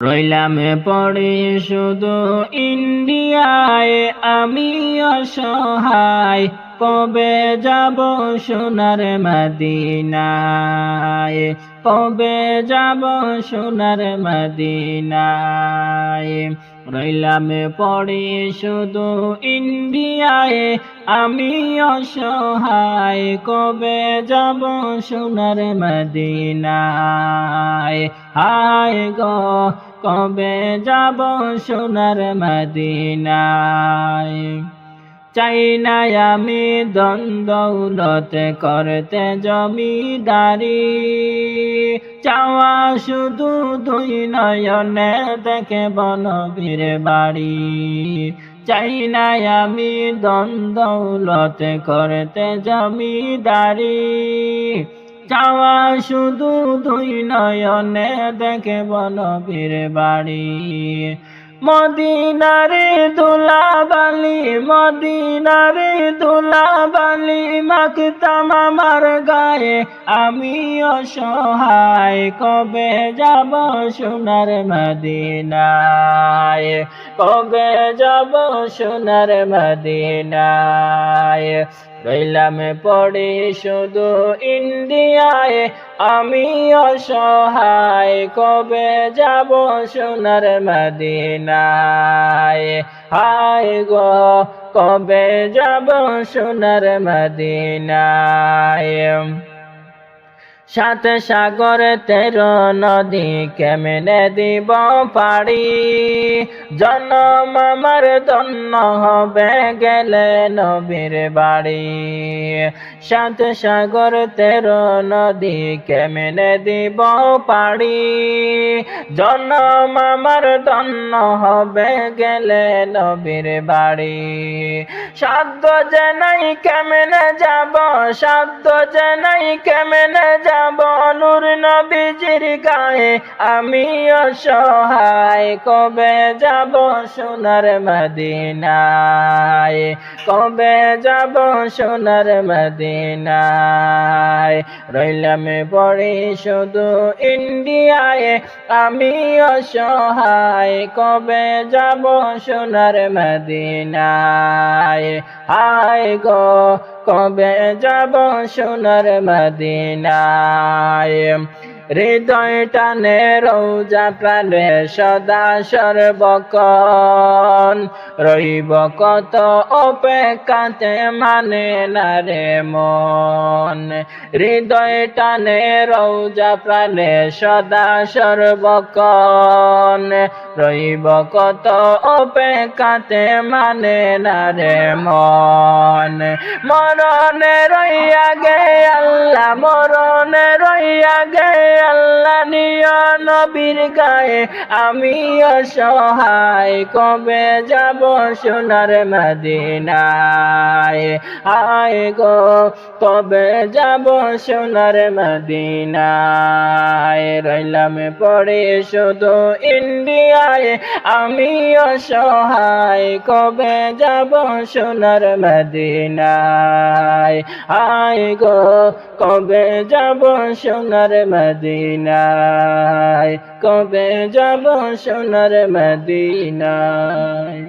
রইলাম পড়ে শুধু ইন্ডিয়ায়, আমি অসহায় কবে যাব সোনার মদিনায়, কবে যাব সোনার মদিনায়। রইলাম পড়ে শুধু ইন্ডিয়ায়, আমি অসহায় কবে যাব সোনার মদিনায়। হায় গো কবে যাব সোনার মদিনায়। চাই না আমি ধন দৌলত করতে জমিদারি, চাওয়া শুধু দুই নয়নে দেখব নবীর বাড়ি। চাই না আমি ধন দৌলত করতে জমিদারি, চাওয়া শুধু দুই নয়নে দেখব নবীর বাড়ি। মদিনারে ধুলাবালি, মদিনারে ধুলাবালি মাখতাম আমার গায়ে, আমি অসহায় কবে যাব সোনার মদিনায়, কবে যাব সোনার মদিনায়। রইলাম পড়ে শুধু ইন্ডিয়ায়, আমি অসহায় কবে যাব সোনার মদিনায়। হায় গো কবে যাব সোনার মদিনায়। সাত সাগর 13 নদী কেমনে দিব পাড়ি, জনম আমার ধন্য হবে গেলে নবীর বাড়ি। সাত সাগর 13 নদী কেমনে দিব পাড়ি, জনম আমার ধন্য হবে গেলে নবীর বাড়ি। সাধ্য যে নাই কেমনে যাব, সাধ্য যে নাই কেমনে যাব নূর নবীজির গায়ে, আমি অসহায় কবে যাব সোনার মদিনায়, কবে যাব সোনার মদিনায়। রইলাম পড়ে শুধু ইন্ডিয়ায়, আমি অসহায় কবে যাব সোনার মদিনায়। হায় গো কবে যাব সোনার মদিনায়। হৃদয় টানে রোজা প্রাণে সদা সর্বক্ষণ, রইব কত অপেক্ষাতে মানে না রে মন। হৃদয় টানে রোজা প্রাণে সদা সর্বক্ষণ, রইব কত অপেক্ষাতে মানে না রে মন। মরণে রইয়া গে আল্লাহ, মরণে রইয়া গে আল্লাহ নিয়া নবীর গায়ে, আমি অসহায় কবে যাব সোনার মদিনায়। হায় গো কবে যাব সোনার মদিনায়। রইলাম পড়ে শুধু ইন্ডিয়ায়, আমি অসহায় কবে যাব সোনার মদিনায়। হায় গো কবে যাব সোনার মদিনায়, কবে যাব সোনার মদিনায়।